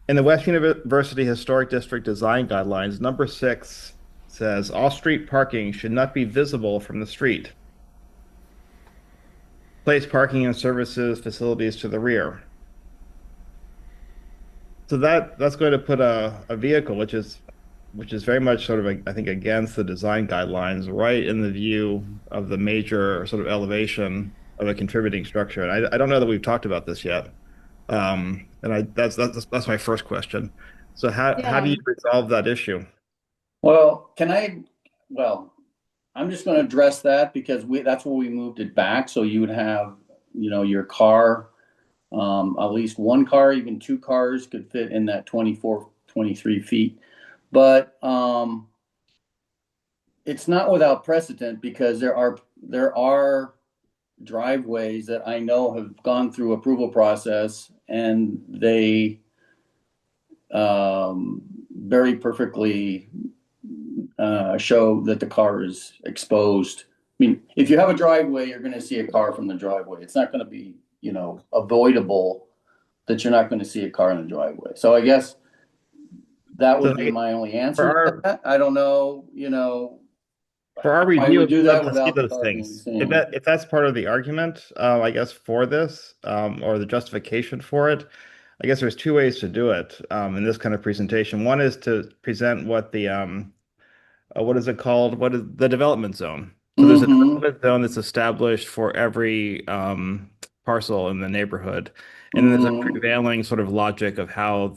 in the West University Historic District Design Guidelines, number 6 says all street parking should not be visible from the street. Place parking and services facilities to the rear. So that's going to put a vehicle, which is very much sort of, I think, against the design guidelines, right in the view of the major sort of elevation of a contributing structure. And I don't know that we've talked about this yet. That's my first question. So how do you resolve that issue?
Well, I'm just going to address that because that's where we moved it back. So you would have, your car, at least one car, even two cars could fit in that 24, 23 feet. But it's not without precedent because there are driveways that I know have gone through approval process, and they very perfectly show that the car is exposed. I mean, if you have a driveway, you're going to see a car from the driveway. It's not going to be, avoidable that you're not going to see a car in the driveway. So I guess that would be my only answer to that. I don't know,
For our
I
review,
would do that
let's see
without the
those
car being
things.
seen.
If that's part of the argument, I guess for this, or the justification for it, I guess there's two ways to do it in this kind of presentation. One is to present what the what is it called? What is the development zone? So there's a development zone that's established for every parcel in the neighborhood, and then there's a prevailing sort of logic of how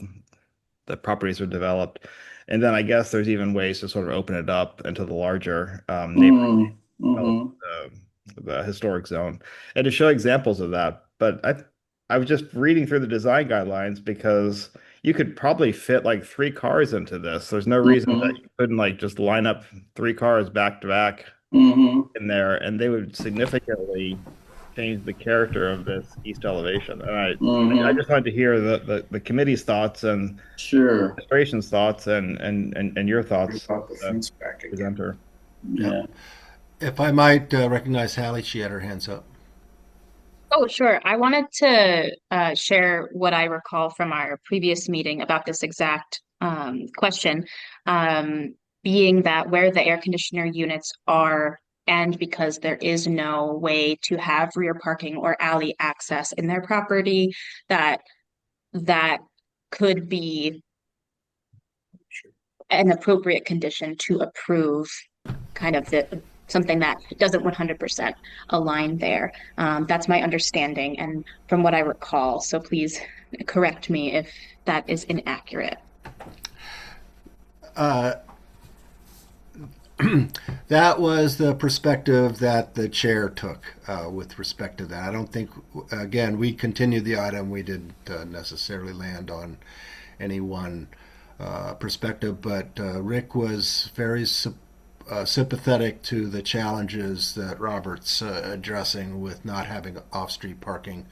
the properties are developed. And then I guess there's even ways to sort of open it up into the larger neighborhood, the historic zone, and to show examples of that. But I was just reading through the design guidelines because you could probably fit like 3 cars into this. There's no reason that you couldn't like just line up 3 cars back to back in there, and they would significantly change the character of this east elevation. And I just wanted to hear the committee's thoughts and administration's thoughts and your thoughts, presenter.
Yeah.
If I might recognize Hallie, she had her hands up.
Oh, sure. I wanted to share what I recall from our previous meeting about this exact question, being that where the air conditioner units are, and because there is no way to have rear parking or alley access in their property, that could be an appropriate condition to approve kind of something that doesn't 100% align there. That's my understanding and from what I recall. So please correct me if that is inaccurate.
That was the perspective that the chair took with respect to that. I don't think, again, we continued the item. We didn't necessarily land on any one perspective, but Rick was very sympathetic to the challenges that Robert's addressing with not having off-street parking.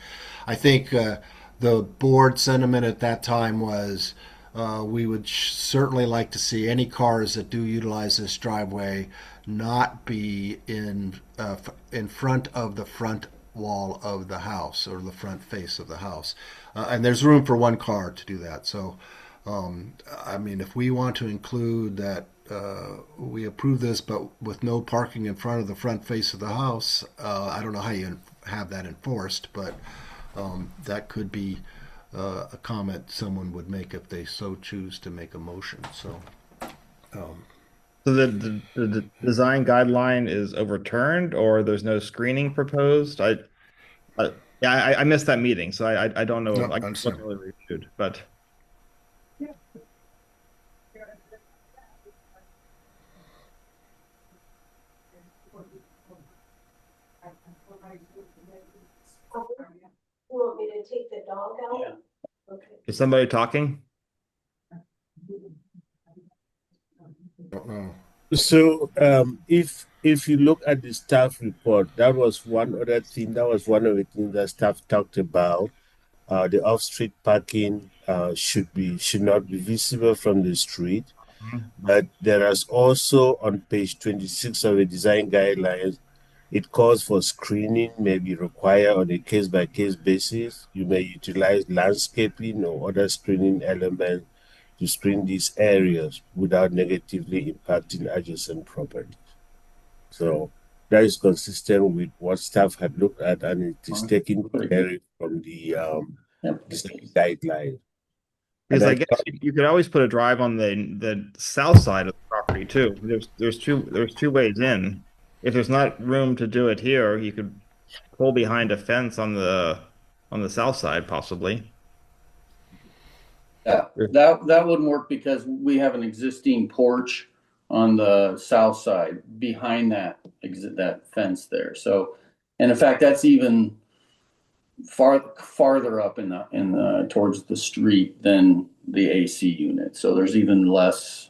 I think the board sentiment at that time was we would certainly like to see any cars that do utilize this driveway not be in front of the front wall of the house or the front face of the house. And there's room for 1 car to do that. So, I mean, if we want to include that we approve this, but with no parking in front of the front face of the house, I don't know how you have that enforced, but that could be a comment someone would make if they so choose to make a motion. So,
so the design guideline is overturned, or there's no screening proposed. I missed that meeting, so I don't know. I wasn't really reviewed, but.
You want me to take the dog out?
Yeah.
Okay.
Is somebody talking?
So if you look at the staff report, that was one other thing. That was one of the things that staff talked about. The off-street parking should not be visible from the street. But there is also on page 26 of the design guidelines, it calls for screening may be required on a case-by-case basis. You may utilize landscaping or other screening elements to screen these areas without negatively impacting adjacent properties. So that is consistent with what staff had looked at, and it is taken care from the guideline.
Because I guess you could always put a drive on the south side of the property too. There's two ways in. If there's not room to do it here, you could pull behind a fence on the south side, possibly.
Yeah, that wouldn't work because we have an existing porch on the south side behind that fence there. So, and in fact, that's even farther up in the towards the street than the AC unit. So there's even less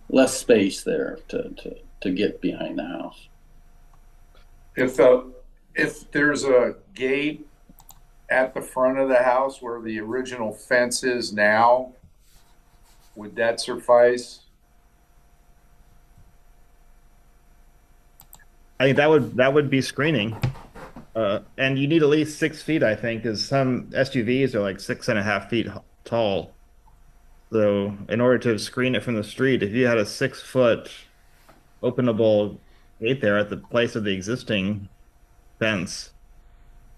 less space there to to get behind the house.
If there's a gate at the front of the house where the original fence is now, would that suffice?
I think that would be screening. And you need at least 6 feet, I think, because some SUVs are like 6.5 feet tall. So in order to screen it from the street, if you had a 6-foot openable gate there at the place of the existing fence,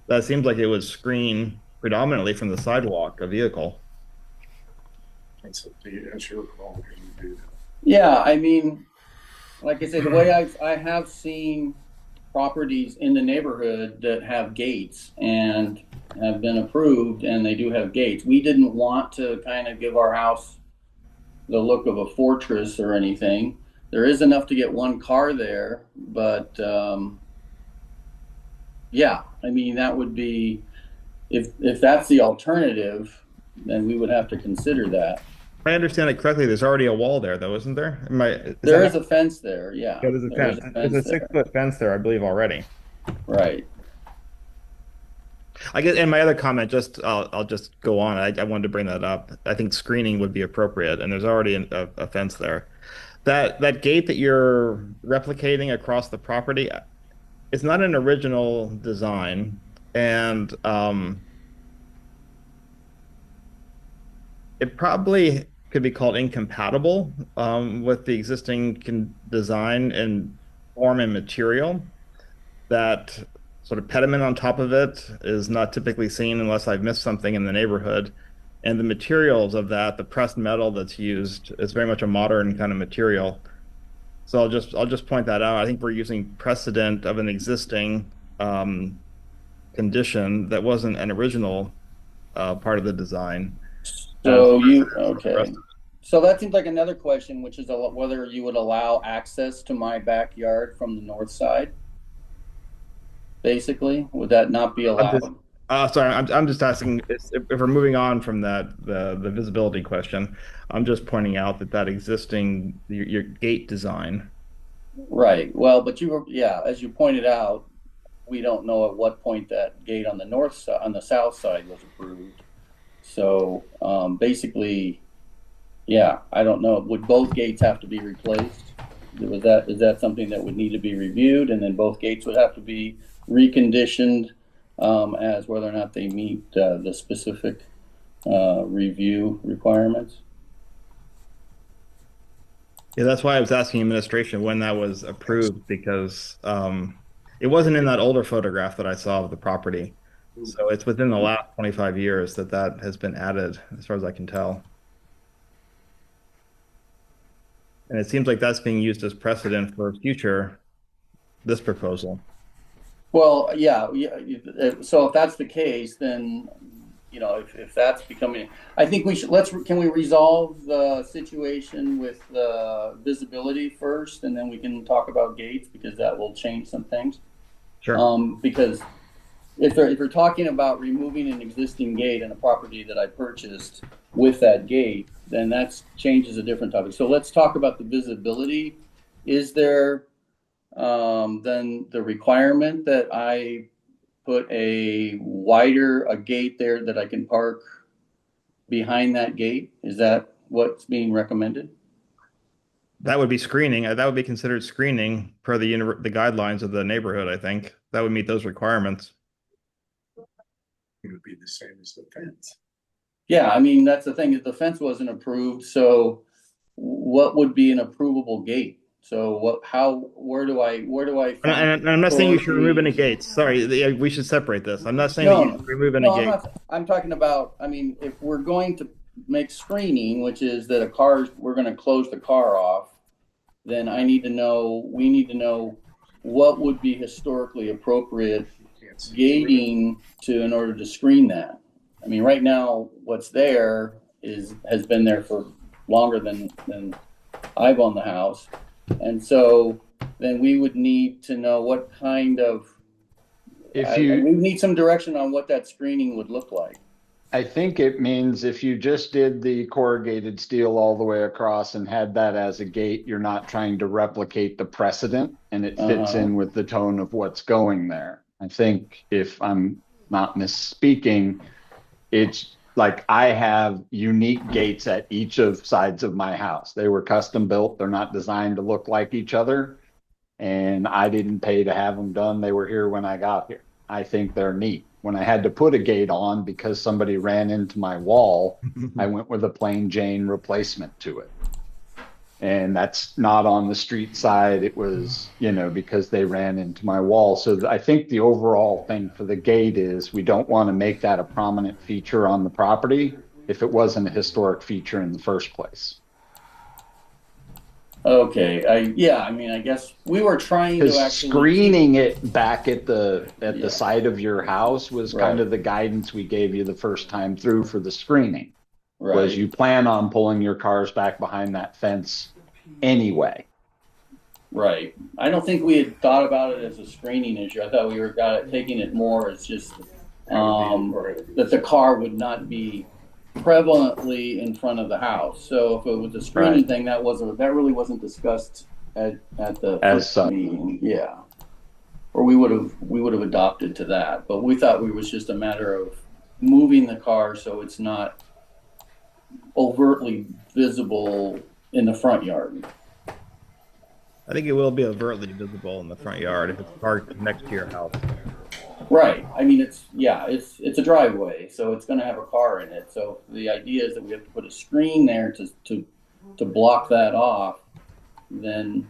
that seems like it would screen predominantly from the sidewalk a vehicle.
That's your call. You do that.
Yeah, I mean, like I said, the way I have seen properties in the neighborhood that have gates and have been approved, and they do have gates. We didn't want to kind of give our house the look of a fortress or anything. There is enough to get one car there, but yeah, I mean, that would be, if that's the alternative, then we would have to consider that.
If I understand it correctly, there's already a wall there, though, isn't there?
There is a fence there, yeah.
Yeah, there's a fence. There's a 6-foot fence there, I believe, already.
Right.
I guess, and my other comment, I'll just go on. I wanted to bring that up. I think screening would be appropriate, and there's already a fence there. That gate that you're replicating across the property, it's not an original design, and it probably could be called incompatible with the existing design and form and material. That sort of pediment on top of it is not typically seen unless I've missed something in the neighborhood. And the materials of that, the pressed metal that's used, is very much a modern kind of material. So I'll just point that out. I think we're using precedent of an existing condition that wasn't an original part of the design.
So okay. So that seems like another question, which is whether you would allow access to my backyard from the north side. Basically, would that not be allowed?
Sorry, I'm just asking if we're moving on from the visibility question. I'm just pointing out that existing your gate design.
Right. Well, but as you pointed out, we don't know at what point that gate on the south side was approved. So basically, yeah, I don't know. Would both gates have to be replaced? Is that something that would need to be reviewed, and then both gates would have to be reconditioned as whether or not they meet the specific review requirements?
Yeah, that's why I was asking administration when that was approved, because it wasn't in that older photograph that I saw of the property. So it's within the last 25 years that has been added, as far as I can tell. And it seems like that's being used as precedent for this proposal.
Well, yeah. So if that's the case, then, if that's becoming, I think can we resolve the situation with visibility first, and then we can talk about gates, because that will change some things.
Sure.
Because if you're talking about removing an existing gate in a property that I purchased with that gate, then that changes a different topic. So let's talk about the visibility. Is there then the requirement that I put a gate there that I can park behind that gate? Is that what's being recommended?
That would be screening. That would be considered screening per the guidelines of the neighborhood, I think. That would meet those requirements.
It would be the same as the fence.
Yeah, I mean, that's the thing, is the fence wasn't approved, so what would be an approvable gate? So where do I find?
And I'm not saying you should remove any gates. Sorry, we should separate this. I'm not saying that you should remove any gates.
I'm talking about, I mean, if we're going to make screening, which is that we're going to close the car off, then we need to know what would be historically appropriate gating in order to screen that. I mean, right now, what's there has been there for longer than I've owned the house. And so then we would need to know what kind of, we need some direction on what that screening would look like.
I think it means if you just did the corrugated steel all the way across and had that as a gate, you're not trying to replicate the precedent, and it fits in with the tone of what's going there. I think, if I'm not misspeaking, it's like I have unique gates at each of sides of my house. They were custom built. They're not designed to look like each other, and I didn't pay to have them done. They were here when I got here. I think they're neat. When I had to put a gate on because somebody ran into my wall, I went with a plain Jane replacement to it. And that's not on the street side. It was, because they ran into my wall. So I think the overall thing for the gate is we don't want to make that a prominent feature on the property if it wasn't a historic feature in the first place.
Okay, I guess we were trying to
Because
actually
screening it back at the side of your house was kind of the guidance we gave you the first time through for the screening.
right.
Was you plan on pulling your cars back behind that fence anyway.
Right. I don't think we had thought about it as a screening issue. I thought we were taking it more as just that the car would not be prevalently in front of the house. So if it was a screening thing, that really wasn't discussed at the first meeting. Yeah. Or we would have adopted to that. But we thought it was just a matter of moving the car so it's not overtly visible in the front yard.
I think it will be overtly visible in the front yard if it's parked next to your house.
Right. I mean, it's a driveway, so it's going to have a car in it. So the idea is that we have to put a screen there to block that off. Then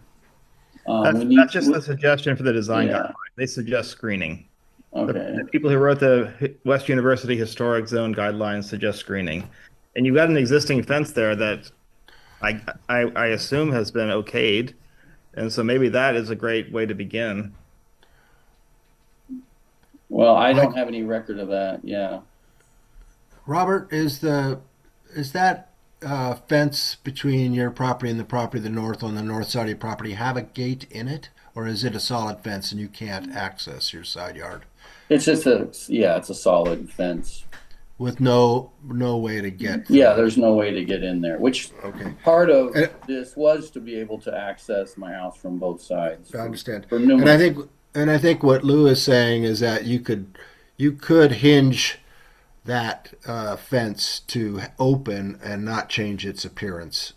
that's just a suggestion for the design guideline. They suggest screening.
Okay.
The people who wrote the West University Historic Zone guidelines suggest screening, and you've got an existing fence there that I assume has been okayed, and so maybe that is a great way to begin.
Well, I don't have any record of that. Yeah.
Robert, is that fence between your property and the property to the north on the north side of your property have a gate in it, or is it a solid fence and you can't access your side yard?
It's just it's a solid fence
with no way to get.
Yeah, there's no way to get in there. Which part of this was to be able to access my house from both sides.
I understand.
And
I think what Lou is saying is that you could hinge that fence to open and not change its appearance.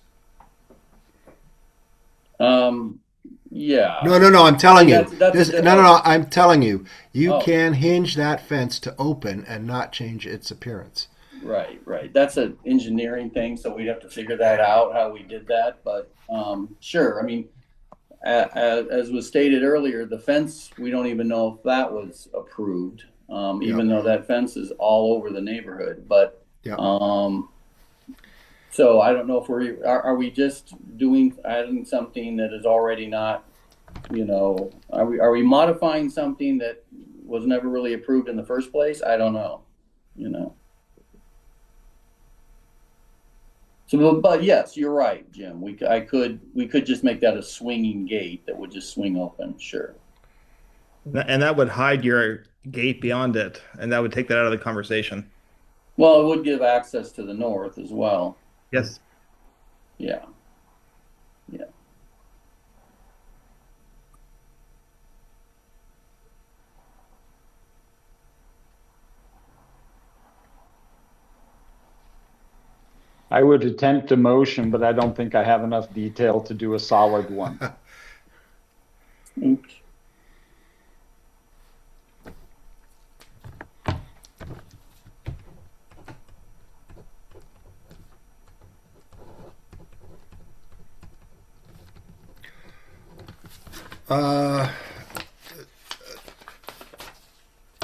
Yeah.
No. I'm telling you.
That's
I'm telling you. You can hinge that fence to open and not change its appearance.
Right. That's an engineering thing, so we'd have to figure that out how we did that. But sure. I mean, as was stated earlier, the fence, we don't even know if that was approved, even though that fence is all over the neighborhood. But so I don't know if are we just adding something that is already not, are we modifying something that was never really approved in the first place? I don't know, So, but yes, you're right, Jim. We could just make that a swinging gate that would just swing open. Sure.
And that would hide your gate beyond it, and that would take that out of the conversation.
Well, it would give access to the north as well.
Yes.
Yeah.
I would attempt a motion, but I don't think I have enough detail to do a solid one.
Oops.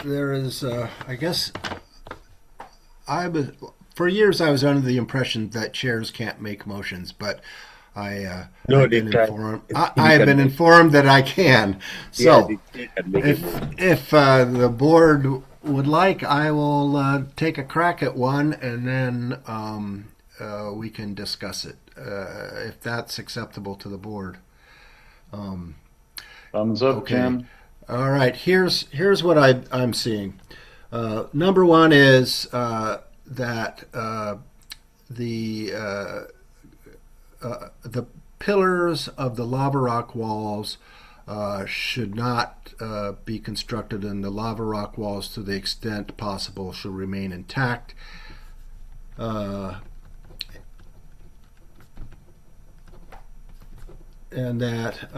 There is, I guess, for years I was under the impression that chairs can't make motions, but I've been informed that I can. So if the board would like, I will take a crack at one, and then we can discuss it if that's acceptable to the board.
Thumbs up, Jim.
All right. Here's what I'm seeing. Number one is that the pillars of the lava rock walls should not be constructed, and the lava rock walls, to the extent possible, should remain intact. And that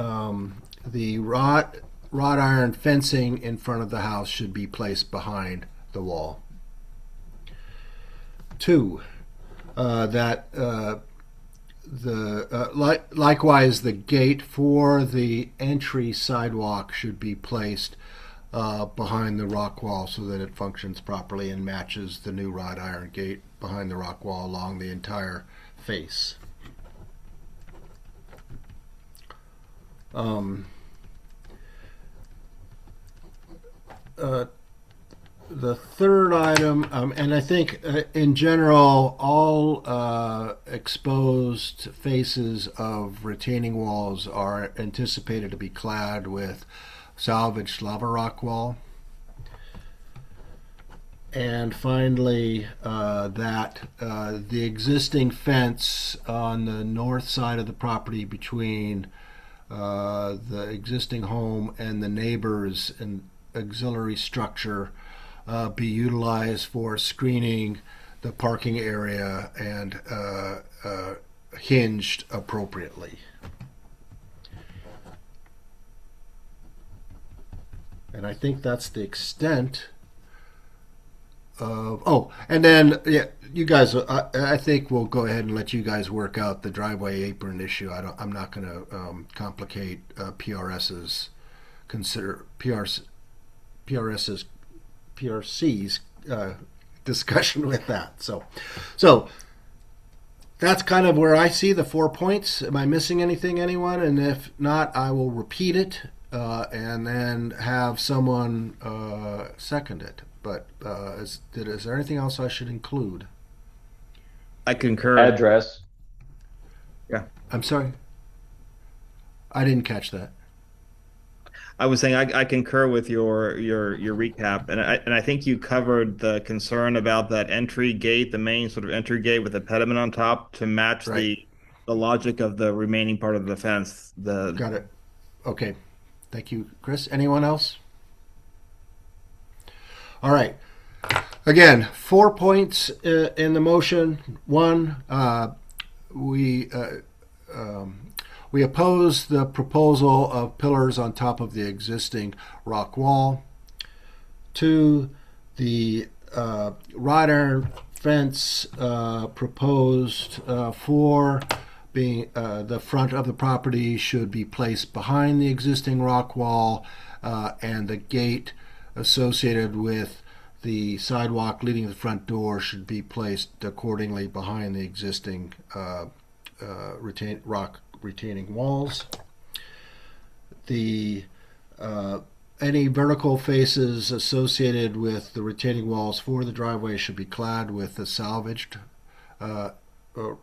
the wrought iron fencing in front of the house should be placed behind the wall. 2, that likewise the gate for the entry sidewalk should be placed behind the rock wall so that it functions properly and matches the new wrought iron gate behind the rock wall along the entire face. The third item, and I think in general, all exposed faces of retaining walls are anticipated to be clad with salvaged lava rock wall. And finally, that the existing fence on the north side of the property between the existing home and the neighbors and auxiliary structure be utilized for screening the parking area and hinged appropriately. And I think that's the extent of. Oh, and then you guys. I think we'll go ahead and let you guys work out the driveway apron issue. I'm not going to complicate PRC's discussion with that. So that's kind of where I see the 4 points. Am I missing anything, anyone? And if not, I will repeat it and then have someone second it. But is there anything else I should include?
I concur.
Address.
Yeah.
I'm sorry. I didn't catch that.
I was saying I concur with your recap, and I think you covered the concern about that entry gate, the main sort of entry gate with the pediment on top, to match
Right.
the logic of the remaining part of the fence.
Got it. Okay. Thank you, Chris. Anyone else? All right. Again, 4 points in the motion. 1, we oppose the proposal of pillars on top of the existing rock wall. 2, the wrought iron fence proposed for being the front of the property should be placed behind the existing rock wall, and the gate associated with the sidewalk leading to the front door should be placed accordingly behind the existing retaining walls. The any vertical faces associated with the retaining walls for the driveway should be clad with the salvaged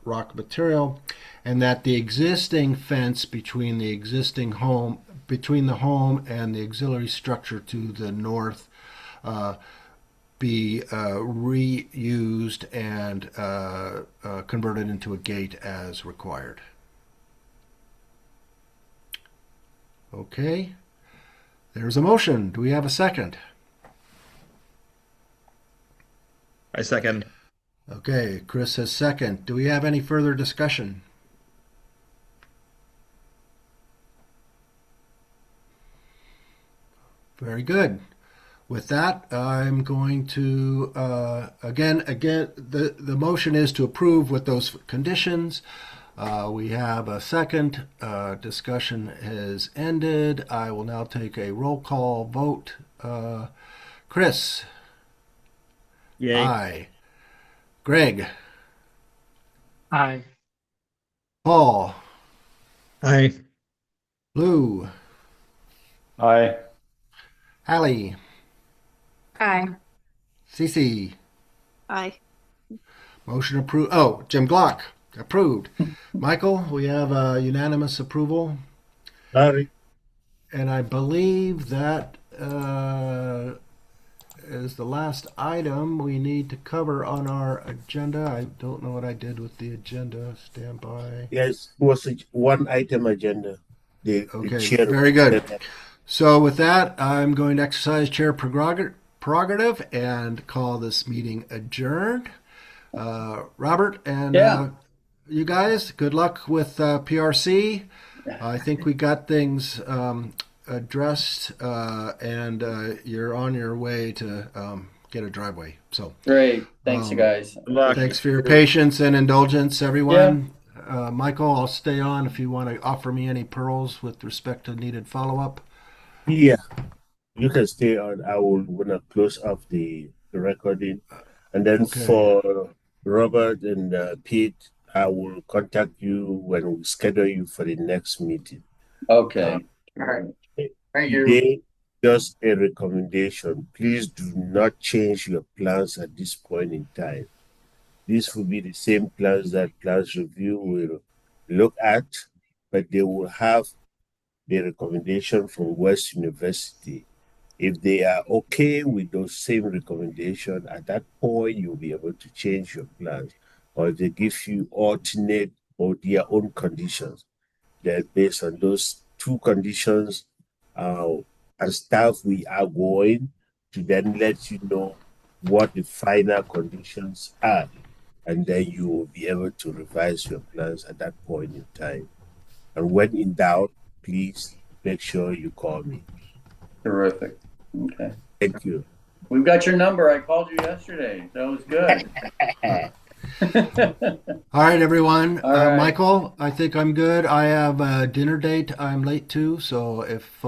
rock material, and that the existing fence between the home and the auxiliary structure to the north be reused and converted into a gate as required. Okay, there's a motion. Do we have a second?
I second.
Okay, Chris says second. Do we have any further discussion? Very good. With that, I'm going to again the motion is to approve with those conditions. We have a second. Discussion has ended. I will now take a roll call vote. Chris?
Yay.
Aye. Greg?
Aye.
Paul?
Aye.
Lou?
Aye.
Hallie?
Aye.
Cece?
Aye.
Motion approved. Oh, Jim Glock, approved. Michael, we have a unanimous approval.
Sorry.
And I believe that is the last item we need to cover on our agenda. I don't know what I did with the agenda. Stand by.
Yes, it was a one item agenda. The
Okay,
chair.
very good. So with that, I'm going to exercise chair prerogative and call this meeting adjourned. Robert and you guys, good luck with PRC. I think we got things addressed, and you're on your way to get a driveway. So
great. Thanks, you guys.
Thanks for your patience and indulgence, everyone. Michael, I'll stay on if you want to offer me any pearls with respect to needed follow-up.
Yeah, you can stay on. I will want to close off the recording. And then for Robert and Pete, I will contact you when we schedule you for the next meeting.
Okay. All right. Thank you.
Today, just a recommendation. Please do not change your plans at this point in time. This will be the same plans that plans review will look at, but they will have the recommendation from West University. If they are okay with those same recommendations, at that point, you'll be able to change your plans. Or if they give you alternate or their own conditions, then based on those two conditions, and staff, we are going to then let you know what the final conditions are. And then you will be able to revise your plans at that point in time. And when in doubt, please make sure you call me.
Terrific. Okay.
Thank you.
We've got your number. I called you yesterday. That was good.
All right, everyone.
All right.
Michael, I think I'm good. I have a dinner date I'm late to, so if folks